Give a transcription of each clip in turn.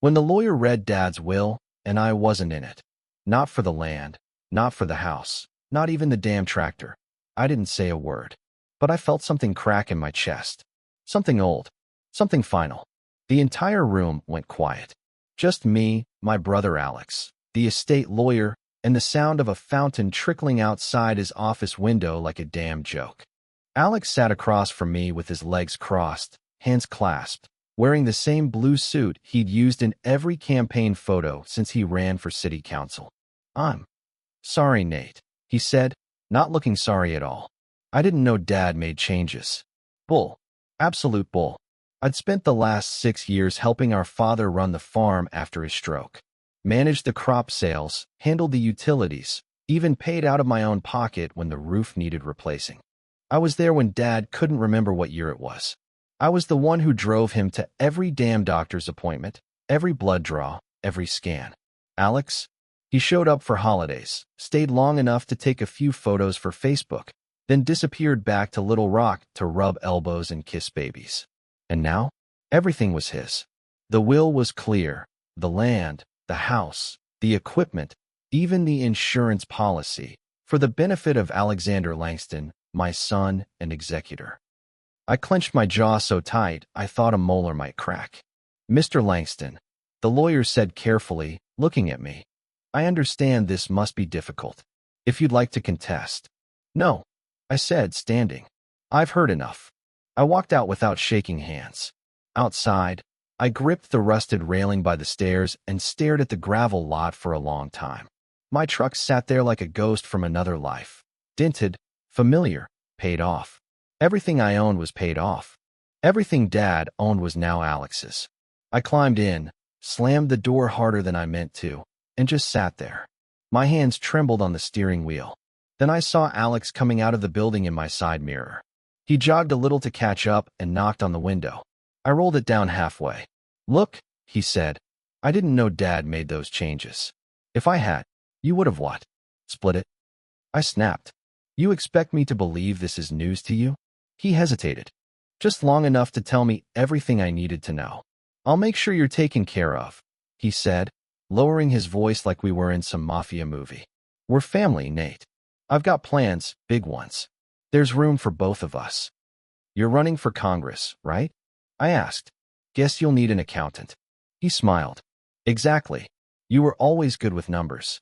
When the lawyer read Dad's will, and I wasn't in it. Not for the land, not for the house, not even the damn tractor. I didn't say a word. But I felt something crack in my chest. Something old. Something final. The entire room went quiet. Just me, my brother Alex, the estate lawyer, and the sound of a fountain trickling outside his office window like a damn joke. Alex sat across from me with his legs crossed, hands clasped, wearing the same blue suit he'd used in every campaign photo since he ran for city council. "I'm sorry, Nate," he said, not looking sorry at all. "I didn't know Dad made changes." Bull. Absolute bull. I'd spent the last 6 years helping our father run the farm after his stroke. Managed the crop sales, handled the utilities, even paid out of my own pocket when the roof needed replacing. I was there when Dad couldn't remember what year it was. I was the one who drove him to every damn doctor's appointment, every blood draw, every scan. Alex? He showed up for holidays, stayed long enough to take a few photos for Facebook, then disappeared back to Little Rock to rub elbows and kiss babies. And now, everything was his. The will was clear. The land, the house, the equipment, even the insurance policy, for the benefit of Alexander Langston, my son and executor. I clenched my jaw so tight I thought a molar might crack. "Mr. Langston," the lawyer said carefully, looking at me, "I understand this must be difficult. If you'd like to contest." "No," I said, standing. "I've heard enough." I walked out without shaking hands. Outside, I gripped the rusted railing by the stairs and stared at the gravel lot for a long time. My truck sat there like a ghost from another life. Dented, familiar, paid off. Everything I owned was paid off. Everything Dad owned was now Alex's. I climbed in, slammed the door harder than I meant to, and just sat there. My hands trembled on the steering wheel. Then I saw Alex coming out of the building in my side mirror. He jogged a little to catch up and knocked on the window. I rolled it down halfway. "Look," he said, "I didn't know Dad made those changes. If I had, you would have what? Split it?" I snapped. "You expect me to believe this is news to you?" He hesitated. "Just long enough to tell me everything I needed to know." "I'll make sure you're taken care of," he said, lowering his voice like we were in some mafia movie. "We're family, Nate. I've got plans, big ones. There's room for both of us." "You're running for Congress, right?" I asked. "Guess you'll need an accountant." He smiled. "Exactly. You were always good with numbers."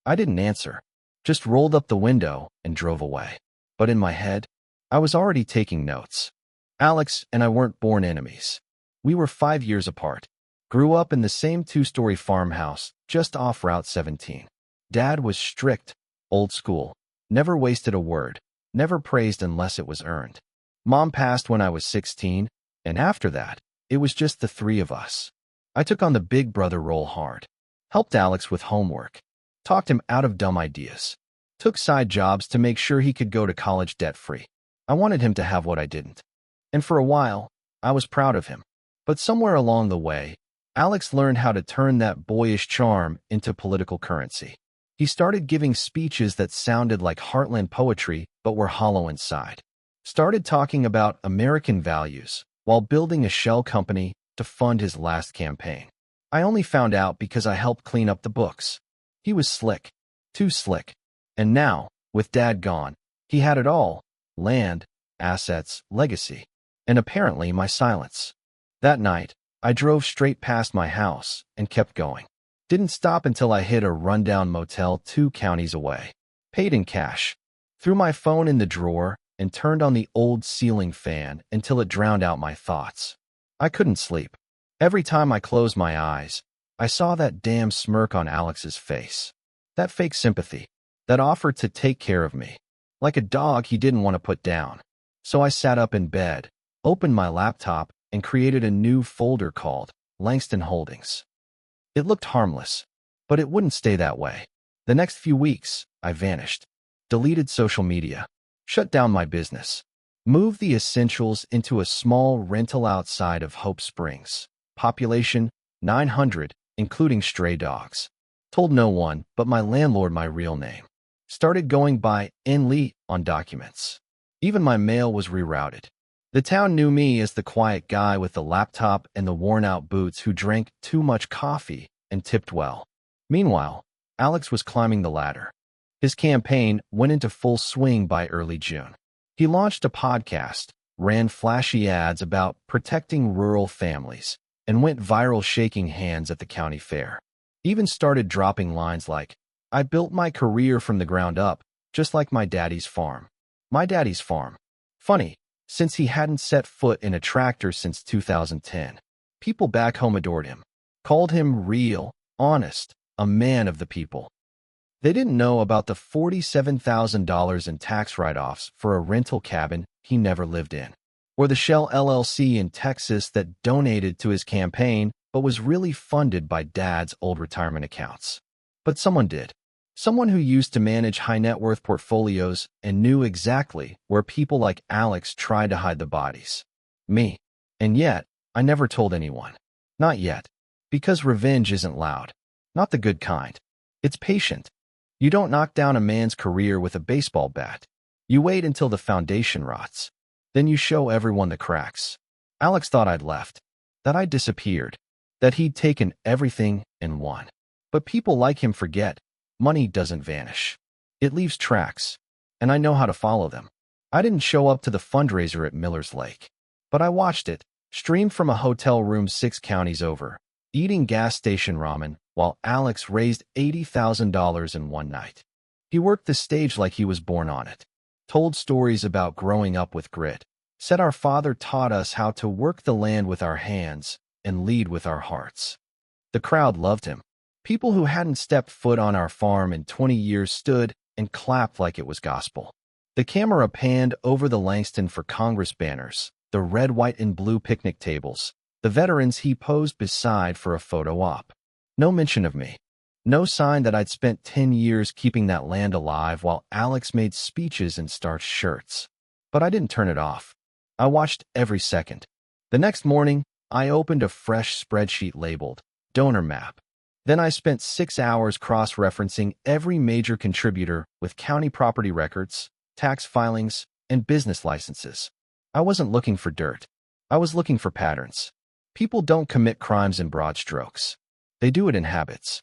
I didn't answer, just rolled up the window and drove away. But in my head, I was already taking notes. Alex and I weren't born enemies. We were 5 years apart. Grew up in the same 2-story farmhouse just off Route 17. Dad was strict, old school, never wasted a word, never praised unless it was earned. Mom passed when I was 16, and after that, it was just the 3 of us. I took on the big brother role hard. Helped Alex with homework. Talked him out of dumb ideas. Took side jobs to make sure he could go to college debt-free. I wanted him to have what I didn't. And for a while, I was proud of him. But somewhere along the way, Alex learned how to turn that boyish charm into political currency. He started giving speeches that sounded like heartland poetry but were hollow inside. Started talking about American values while building a shell company to fund his last campaign. I only found out because I helped clean up the books. He was slick. Too slick. And now, with Dad gone, he had it all: land, assets, legacy, and apparently my silence. That night, I drove straight past my house and kept going. Didn't stop until I hit a rundown motel 2 counties away. Paid in cash. Threw my phone in the drawer and turned on the old ceiling fan until it drowned out my thoughts. I couldn't sleep. Every time I closed my eyes, I saw that damn smirk on Alex's face. That fake sympathy. That offer to take care of me. Like a dog he didn't want to put down. So I sat up in bed, opened my laptop, and created a new folder called Langston Holdings. It looked harmless, but it wouldn't stay that way. The next few weeks, I vanished. Deleted social media. Shut down my business. Moved the essentials into a small rental outside of Hope Springs. Population 900, including stray dogs. Told no one but my landlord my real name. Started going by N. Lee on documents. Even my mail was rerouted. The town knew me as the quiet guy with the laptop and the worn-out boots who drank too much coffee and tipped well. Meanwhile, Alex was climbing the ladder. His campaign went into full swing by early June. He launched a podcast, ran flashy ads about protecting rural families, and went viral shaking hands at the county fair. He even started dropping lines like, "I built my career from the ground up, just like my daddy's farm." My daddy's farm. Funny, since he hadn't set foot in a tractor since 2010. People back home adored him, called him real, honest, a man of the people. They didn't know about the $47,000 in tax write-offs for a rental cabin he never lived in, or the Shell LLC in Texas that donated to his campaign but was really funded by Dad's old retirement accounts. But someone did. Someone who used to manage high-net-worth portfolios and knew exactly where people like Alex tried to hide the bodies. Me. And yet, I never told anyone. Not yet. Because revenge isn't loud. Not the good kind. It's patient. You don't knock down a man's career with a baseball bat. You wait until the foundation rots. Then you show everyone the cracks. Alex thought I'd left. That I'd disappeared. That he'd taken everything and won. But people like him forget. Money doesn't vanish. It leaves tracks. And I know how to follow them. I didn't show up to the fundraiser at Miller's Lake. But I watched it, streamed from a hotel room 6 counties over, eating gas station ramen, while Alex raised $80,000 in one night. He worked the stage like he was born on it. Told stories about growing up with grit. Said our father taught us how to work the land with our hands and lead with our hearts. The crowd loved him. People who hadn't stepped foot on our farm in 20 years stood and clapped like it was gospel. The camera panned over the Langston for Congress banners, the red, white, and blue picnic tables, the veterans he posed beside for a photo op. No mention of me. No sign that I'd spent 10 years keeping that land alive while Alex made speeches in starched shirts. But I didn't turn it off. I watched every second. The next morning, I opened a fresh spreadsheet labeled Donor Map. Then I spent 6 hours cross-referencing every major contributor with county property records, tax filings, and business licenses. I wasn't looking for dirt. I was looking for patterns. People don't commit crimes in broad strokes. They do it in habits.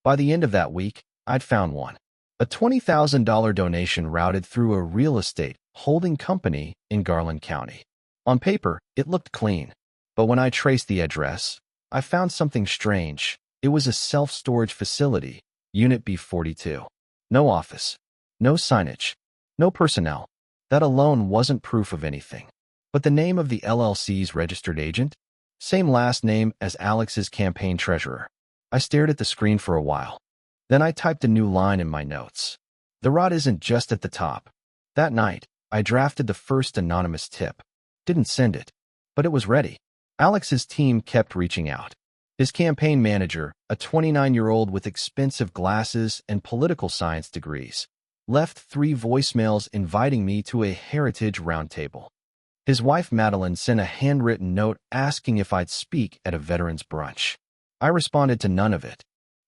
By the end of that week, I'd found one. A $20,000 donation routed through a real estate holding company in Garland County. On paper, it looked clean. But when I traced the address, I found something strange. It was a self-storage facility, Unit B42. No office, no signage, no personnel. That alone wasn't proof of anything. But the name of the LLC's registered agent? Same last name as Alex's campaign treasurer. I stared at the screen for a while. Then I typed a new line in my notes. The rot isn't just at the top. That night, I drafted the first anonymous tip. Didn't send it, but it was ready. Alex's team kept reaching out. His campaign manager, a 29-year-old with expensive glasses and political science degrees, left 3 voicemails inviting me to a heritage roundtable. His wife, Madeline, sent a handwritten note asking if I'd speak at a veterans brunch. I responded to none of it.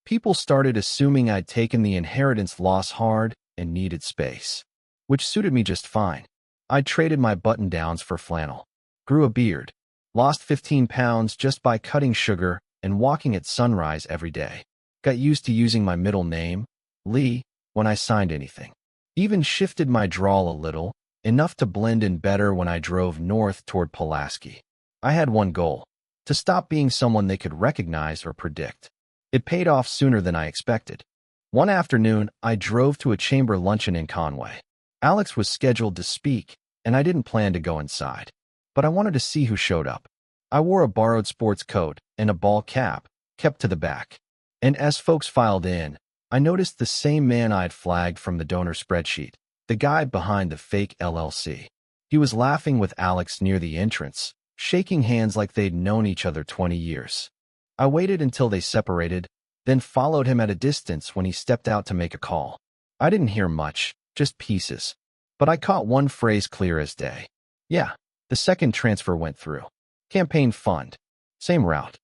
People started assuming I'd taken the inheritance loss hard and needed space, which suited me just fine. I'd traded my button-downs for flannel, grew a beard, lost 15 pounds just by cutting sugar and walking at sunrise every day. Got used to using my middle name, Lee, when I signed anything. Even shifted my drawl a little, enough to blend in better when I drove north toward Pulaski. I had one goal, to stop being someone they could recognize or predict. It paid off sooner than I expected. One afternoon, I drove to a chamber luncheon in Conway. Alex was scheduled to speak, and I didn't plan to go inside. But I wanted to see who showed up. I wore a borrowed sports coat and a ball cap, kept to the back. And as folks filed in, I noticed the same man I'd flagged from the donor spreadsheet, the guy behind the fake LLC. He was laughing with Alex near the entrance, shaking hands like they'd known each other 20 years. I waited until they separated, then followed him at a distance when he stepped out to make a call. I didn't hear much, just pieces. But I caught one phrase clear as day. Yeah, the second transfer went through. Campaign fund. Same route.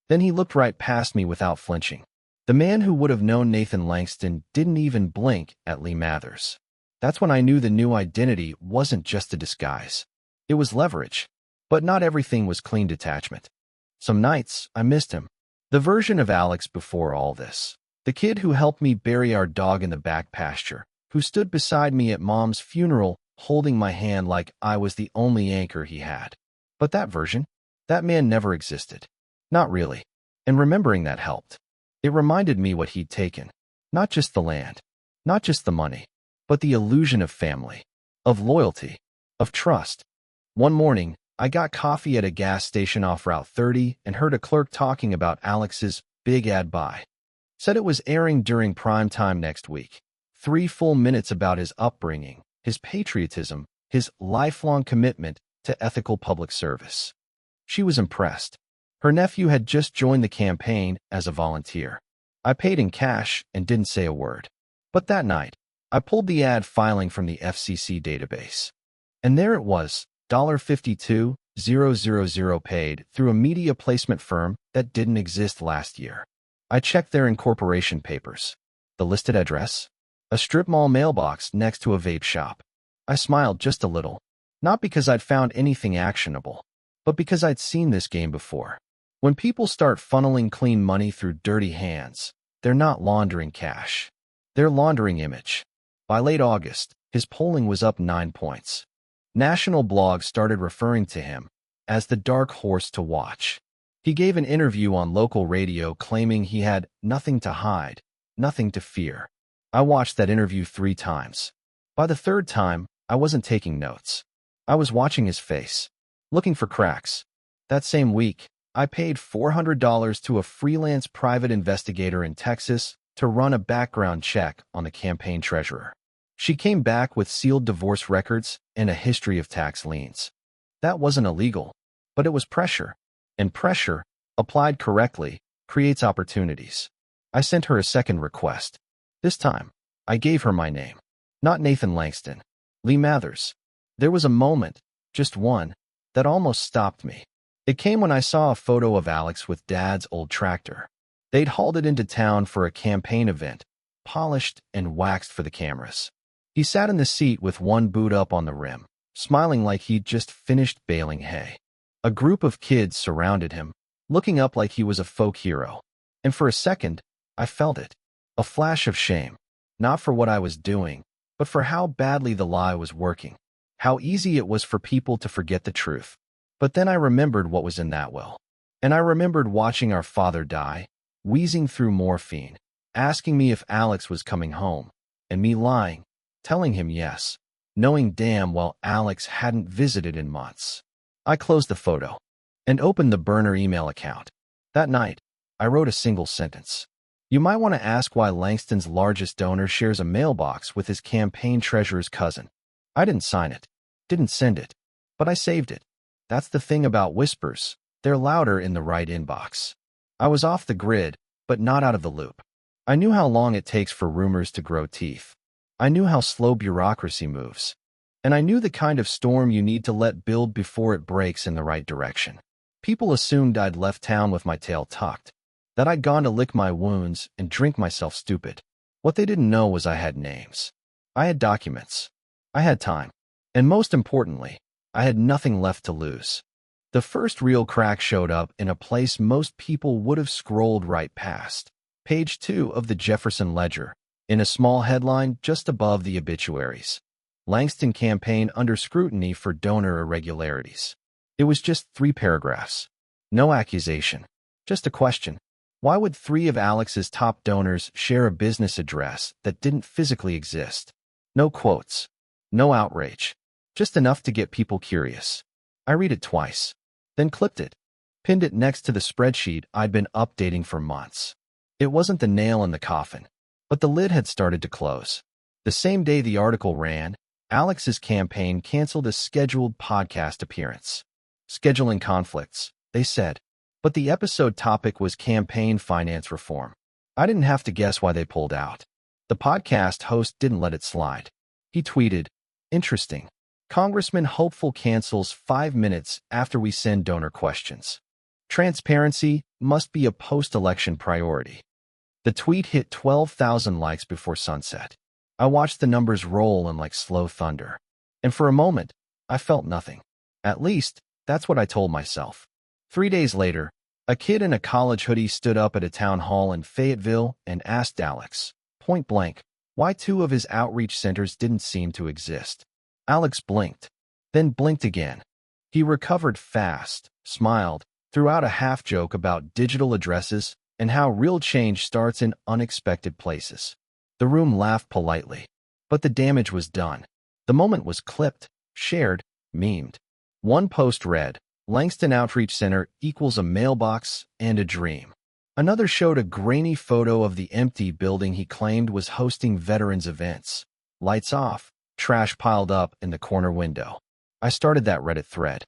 Then he looked right past me without flinching. The man who would have known Nathan Langston didn't even blink at Lee Mathers. That's when I knew the new identity wasn't just a disguise. It was leverage. But not everything was clean detachment. Some nights, I missed him. The version of Alex before all this. The kid who helped me bury our dog in the back pasture, who stood beside me at Mom's funeral, holding my hand like I was the only anchor he had. But that version? That man never existed. Not really. And remembering that helped. It reminded me what he'd taken. Not just the land. Not just the money. But the illusion of family. Of loyalty. Of trust. One morning, I got coffee at a gas station off Route 30 and heard a clerk talking about Alex's big ad buy. Said it was airing during prime time next week. 3 full minutes about his upbringing, his patriotism, his lifelong commitment to ethical public service. She was impressed. Her nephew had just joined the campaign as a volunteer. I paid in cash and didn't say a word. But that night, I pulled the ad filing from the FCC database. And there it was, $52,000 paid through a media placement firm that didn't exist last year. I checked their incorporation papers. The listed address? A strip mall mailbox next to a vape shop. I smiled just a little, not because I'd found anything actionable, but because I'd seen this game before. When people start funneling clean money through dirty hands, they're not laundering cash. They're laundering image. By late August, his polling was up 9 points. National blogs started referring to him as the dark horse to watch. He gave an interview on local radio claiming he had nothing to hide, nothing to fear. I watched that interview 3 times. By the 3rd time, I wasn't taking notes. I was watching his face, looking for cracks. That same week, I paid $400 to a freelance private investigator in Texas to run a background check on the campaign treasurer. She came back with sealed divorce records and a history of tax liens. That wasn't illegal, but it was pressure. And pressure, applied correctly, creates opportunities. I sent her a second request. This time, I gave her my name. Not Nathan Langston. Lee Mathers. There was a moment, just one, that almost stopped me. It came when I saw a photo of Alex with Dad's old tractor. They'd hauled it into town for a campaign event, polished and waxed for the cameras. He sat in the seat with one boot up on the rim, smiling like he'd just finished baling hay. A group of kids surrounded him, looking up like he was a folk hero. And for a second, I felt it. A flash of shame. Not for what I was doing, but for how badly the lie was working. How easy it was for people to forget the truth. But then I remembered what was in that will. And I remembered watching our father die, wheezing through morphine, asking me if Alex was coming home, and me lying, telling him yes, knowing damn well Alex hadn't visited in months. I closed the photo and opened the burner email account. That night, I wrote a single sentence. You might want to ask why Langston's largest donor shares a mailbox with his campaign treasurer's cousin. I didn't sign it, didn't send it, but I saved it. That's the thing about whispers. They're louder in the right inbox. I was off the grid, but not out of the loop. I knew how long it takes for rumors to grow teeth. I knew how slow bureaucracy moves. And I knew the kind of storm you need to let build before it breaks in the right direction. People assumed I'd left town with my tail tucked, that I'd gone to lick my wounds and drink myself stupid. What they didn't know was I had names. I had documents. I had time. And most importantly, I had nothing left to lose. The first real crack showed up in a place most people would have scrolled right past. Page 2 of the Jefferson Ledger, in a small headline just above the obituaries. Langston campaign under scrutiny for donor irregularities. It was just 3 paragraphs. No accusation. Just a question. Why would 3 of Alex's top donors share a business address that didn't physically exist? No quotes. No outrage. Just enough to get people curious. I read it twice. Then clipped it. Pinned it next to the spreadsheet I'd been updating for months. It wasn't the nail in the coffin, but the lid had started to close. The same day the article ran, Alex's campaign canceled a scheduled podcast appearance. Scheduling conflicts, they said. But the episode topic was campaign finance reform. I didn't have to guess why they pulled out. The podcast host didn't let it slide. He tweeted, "Interesting. Congressman hopeful cancels 5 minutes after we send donor questions. Transparency must be a post-election priority." The tweet hit 12,000 likes before sunset. I watched the numbers roll in like slow thunder. And for a moment, I felt nothing. At least, that's what I told myself. 3 days later, a kid in a college hoodie stood up at a town hall in Fayetteville and asked Alex, point blank, why two of his outreach centers didn't seem to exist. Alex blinked, then blinked again. He recovered fast, smiled, threw out a half-joke about digital addresses and how real change starts in unexpected places. The room laughed politely, but the damage was done. The moment was clipped, shared, memed. One post read, Langston Outreach Center equals a mailbox and a dream. Another showed a grainy photo of the empty building he claimed was hosting veterans events. Lights off, trash piled up in the corner window. I started that Reddit thread.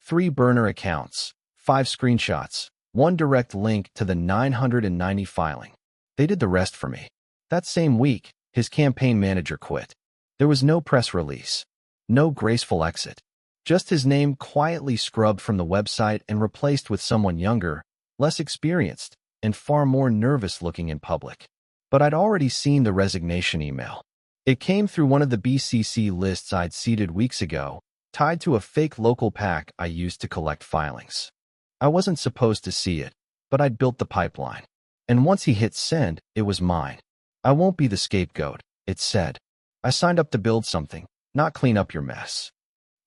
3 burner accounts, 5 screenshots, 1 direct link to the 990 filing. They did the rest for me. That same week, his campaign manager quit. There was no press release, no graceful exit. Just his name quietly scrubbed from the website and replaced with someone younger, less experienced, and far more nervous-looking in public. But I'd already seen the resignation email. It came through one of the BCC lists I'd seeded weeks ago, tied to a fake local PAC I used to collect filings. I wasn't supposed to see it, but I'd built the pipeline. And once he hit send, it was mine. I won't be the scapegoat, it said. I signed up to build something, not clean up your mess.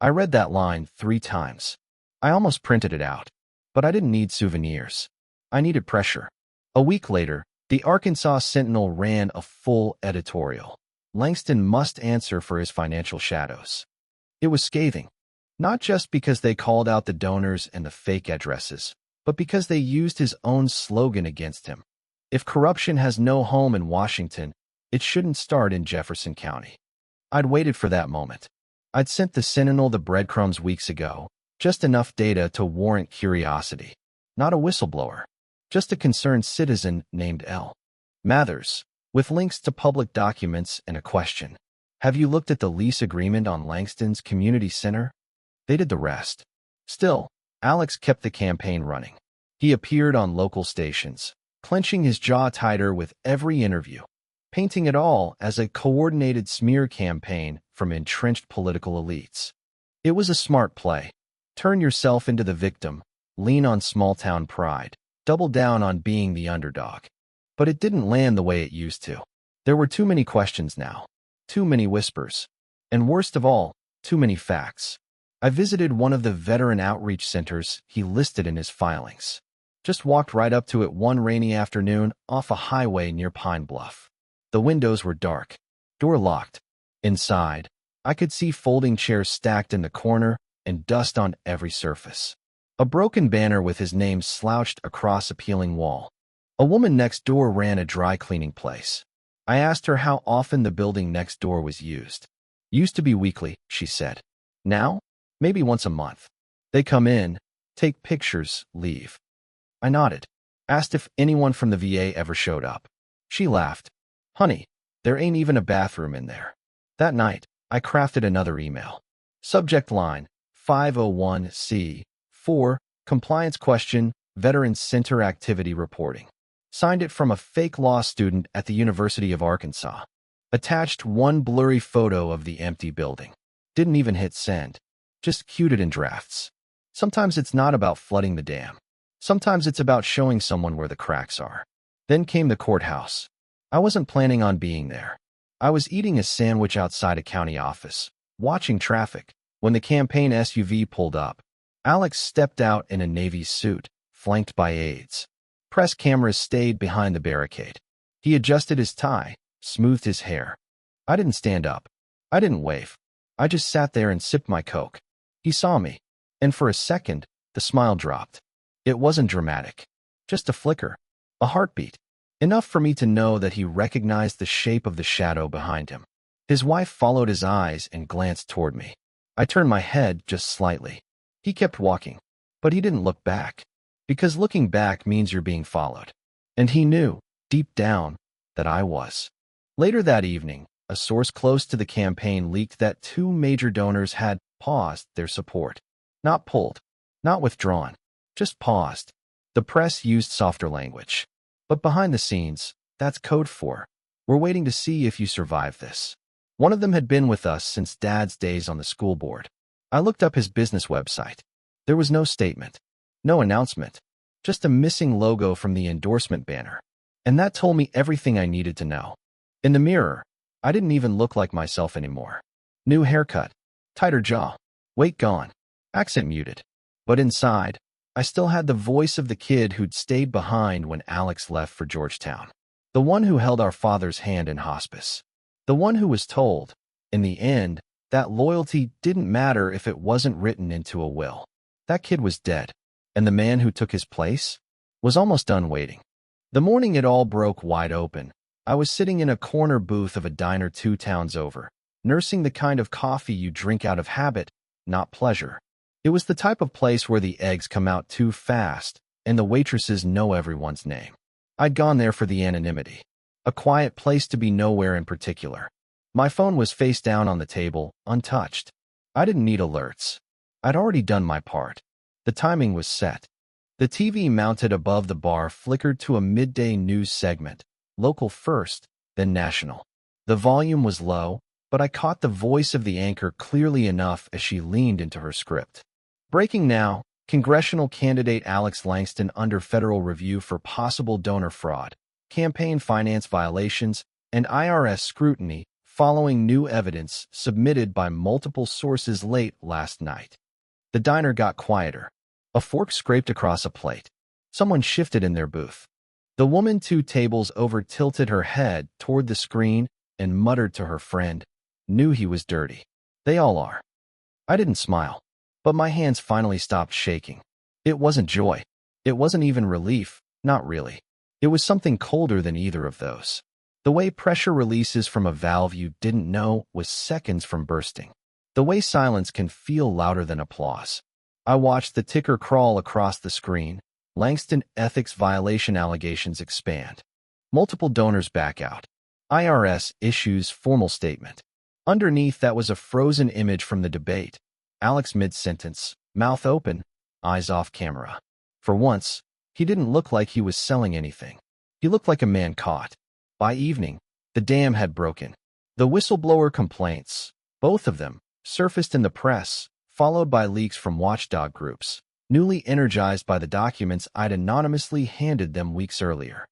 I read that line 3 times. I almost printed it out. But I didn't need souvenirs. I needed pressure. A week later, the Arkansas Sentinel ran a full editorial. Langston must answer for his financial shadows. It was scathing, not just because they called out the donors and the fake addresses, but because they used his own slogan against him. If corruption has no home in Washington, it shouldn't start in Jefferson County. I'd waited for that moment. I'd sent the Sentinel the breadcrumbs weeks ago, just enough data to warrant curiosity. Not a whistleblower, just a concerned citizen named L. Mathers, with links to public documents and a question. Have you looked at the lease agreement on Langston's community center? They did the rest. Still, Alex kept the campaign running. He appeared on local stations, clenching his jaw tighter with every interview, painting it all as a coordinated smear campaign from entrenched political elites. It was a smart play. Turn yourself into the victim, lean on small-town pride, double down on being the underdog. But it didn't land the way it used to. There were too many questions now, too many whispers, and worst of all, too many facts. I visited one of the veteran outreach centers he listed in his filings. Just walked right up to it one rainy afternoon off a highway near Pine Bluff. The windows were dark, door locked. Inside, I could see folding chairs stacked in the corner and dust on every surface. A broken banner with his name slouched across a peeling wall. A woman next door ran a dry cleaning place. I asked her how often the building next door was used. Used to be weekly, she said. Now, maybe once a month. They come in, take pictures, leave. I nodded, asked if anyone from the VA ever showed up. She laughed. Honey, there ain't even a bathroom in there. That night, I crafted another email. Subject line, 501C, 4, compliance question, Veterans Center activity reporting. Signed it from a fake law student at the University of Arkansas. Attached one blurry photo of the empty building. Didn't even hit send. Just queued it in drafts. Sometimes it's not about flooding the dam. Sometimes it's about showing someone where the cracks are. Then came the courthouse. I wasn't planning on being there. I was eating a sandwich outside a county office, watching traffic, when the campaign SUV pulled up. Alex stepped out in a Navy suit, flanked by aides. Press cameras stayed behind the barricade. He adjusted his tie, smoothed his hair. I didn't stand up. I didn't wave. I just sat there and sipped my Coke. He saw me, and for a second, the smile dropped. It wasn't dramatic. Just a flicker. A heartbeat. Enough for me to know that he recognized the shape of the shadow behind him. His wife followed his eyes and glanced toward me. I turned my head just slightly. He kept walking, but he didn't look back. Because looking back means you're being followed. And he knew, deep down, that I was. Later that evening, a source close to the campaign leaked that 2 major donors had paused their support. Not pulled, not withdrawn, just paused. The press used softer language. But behind the scenes, that's code for, we're waiting to see if you survive this. One of them had been with us since Dad's days on the school board. I looked up his business website. There was no statement, no announcement, just a missing logo from the endorsement banner. And that told me everything I needed to know. In the mirror, I didn't even look like myself anymore. New haircut, tighter jaw, weight gone, accent muted. But inside, I still had the voice of the kid who'd stayed behind when Alex left for Georgetown. The one who held our father's hand in hospice. The one who was told, in the end, that loyalty didn't matter if it wasn't written into a will. That kid was dead, and the man who took his place was almost done waiting. The morning it all broke wide open, I was sitting in a corner booth of a diner 2 towns over, nursing the kind of coffee you drink out of habit, not pleasure. It was the type of place where the eggs come out too fast, and the waitresses know everyone's name. I'd gone there for the anonymity. A quiet place to be nowhere in particular. My phone was face down on the table, untouched. I didn't need alerts. I'd already done my part. The timing was set. The TV mounted above the bar flickered to a midday news segment, local first, then national. The volume was low, but I caught the voice of the anchor clearly enough as she leaned into her script. Breaking now, congressional candidate Alex Langston under federal review for possible donor fraud, campaign finance violations, and IRS scrutiny following new evidence submitted by multiple sources late last night. The diner got quieter. A fork scraped across a plate. Someone shifted in their booth. The woman 2 tables over tilted her head toward the screen and muttered to her friend, "Knew he was dirty. They all are." I didn't smile, but my hands finally stopped shaking. It wasn't joy. It wasn't even relief, not really. It was something colder than either of those. The way pressure releases from a valve you didn't know was seconds from bursting. The way silence can feel louder than applause. I watched the ticker crawl across the screen. Langston ethics violation allegations expand. Multiple donors back out. IRS issues formal statement. Underneath that was a frozen image from the debate. Alex mid-sentence, mouth open, eyes off camera. For once, he didn't look like he was selling anything. He looked like a man caught. By evening, the dam had broken. The whistleblower complaints, both of them, surfaced in the press, followed by leaks from watchdog groups, newly energized by the documents I'd anonymously handed them weeks earlier.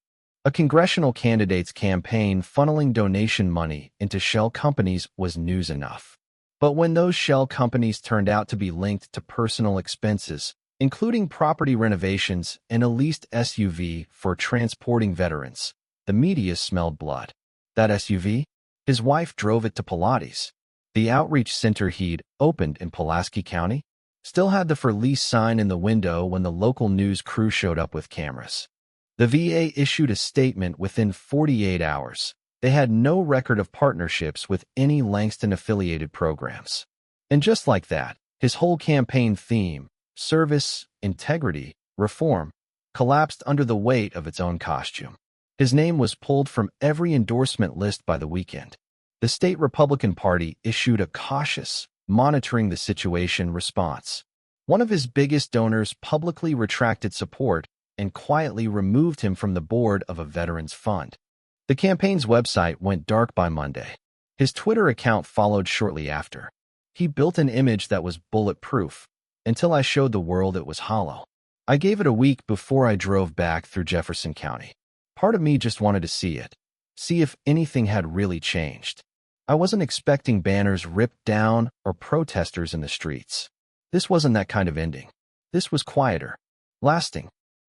A congressional candidate's campaign funneling donation money into shell companies was news enough. But when those shell companies turned out to be linked to personal expenses, including property renovations and a leased SUV for transporting veterans, the media smelled blood. That SUV? His wife drove it to Pilates. The outreach center he'd opened in Pulaski County still had the for lease sign in the window when the local news crew showed up with cameras. The VA issued a statement within 48 hours. They had no record of partnerships with any Langston-affiliated programs. And just like that, his whole campaign theme, service, integrity, reform, collapsed under the weight of its own costume. His name was pulled from every endorsement list by the weekend. The state Republican Party issued a cautious, monitoring the situation response. One of his biggest donors publicly retracted support and quietly removed him from the board of a veterans fund. The campaign's website went dark by Monday. His Twitter account followed shortly after. He built an image that was bulletproof, until I showed the world it was hollow. I gave it a week before I drove back through Jefferson County. Part of me just wanted to see it, see if anything had really changed. I wasn't expecting banners ripped down or protesters in the streets. This wasn't that kind of ending. This was quieter, lasting.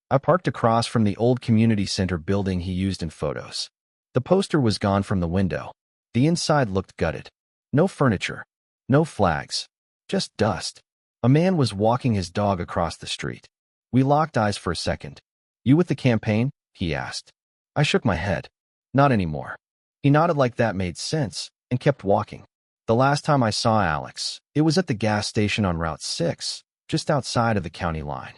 I parked across from the old community center building he used in photos. The poster was gone from the window. The inside looked gutted. No furniture, no flags, just dust. A man was walking his dog across the street. We locked eyes for a second. "You with the campaign?" he asked. I shook my head. "Not anymore." He nodded like that made sense and kept walking. The last time I saw Alex, it was at the gas station on Route 6, just outside of the county line.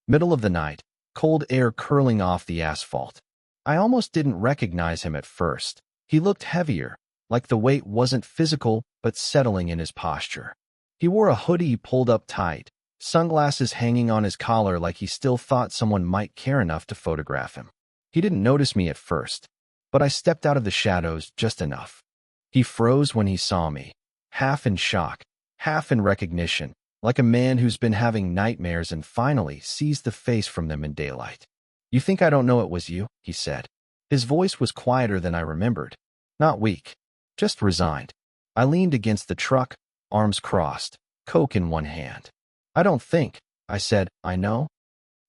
Middle of the night, cold air curling off the asphalt. I almost didn't recognize him at first. He looked heavier, like the weight wasn't physical but settling in his posture. He wore a hoodie pulled up tight, sunglasses hanging on his collar like he still thought someone might care enough to photograph him. He didn't notice me at first, but I stepped out of the shadows just enough. He froze when he saw me, half in shock, half in recognition, like a man who's been having nightmares and finally sees the face from them in daylight. "You think I don't know it was you?" he said. His voice was quieter than I remembered. Not weak, just resigned. I leaned against the truck, arms crossed, Coke in one hand. "I don't think," I said. "I know."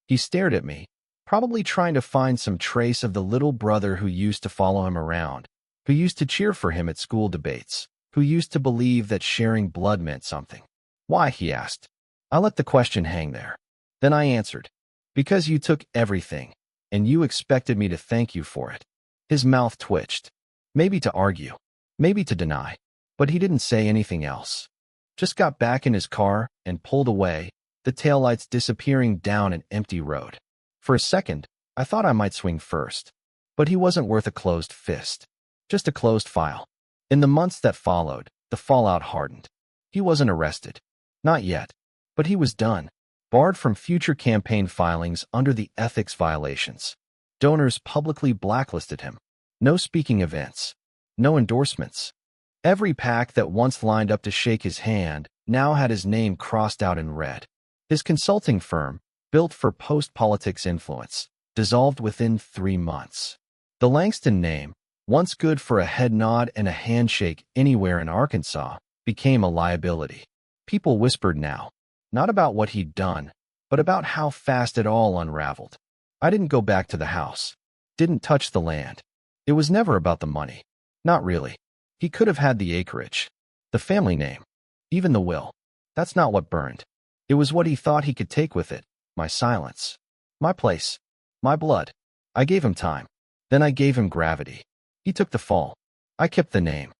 He stared at me, probably trying to find some trace of the little brother who used to follow him around, who used to cheer for him at school debates, who used to believe that sharing blood meant something. "Why?" he asked. I let the question hang there. Then I answered, "Because you took everything, and you expected me to thank you for it." His mouth twitched. Maybe to argue, maybe to deny, but he didn't say anything else. Just got back in his car and pulled away, the taillights disappearing down an empty road. For a second, I thought I might swing first, but he wasn't worth a closed fist, just a closed file. In the months that followed, the fallout hardened. He wasn't arrested. Not yet. But he was done. Barred from future campaign filings under the ethics violations. Donors publicly blacklisted him. No speaking events. No endorsements. Every PAC that once lined up to shake his hand now had his name crossed out in red. His consulting firm, built for post-politics influence, dissolved within 3 months. The Langston name, once good for a head nod and a handshake anywhere in Arkansas, became a liability. People whispered now, not about what he'd done, but about how fast it all unraveled. I didn't go back to the house. Didn't touch the land. It was never about the money. Not really. He could have had the acreage, the family name, even the will. That's not what burned. It was what he thought he could take with it. My silence. My place. My blood. I gave him time. Then I gave him gravity. He took the fall. I kept the name.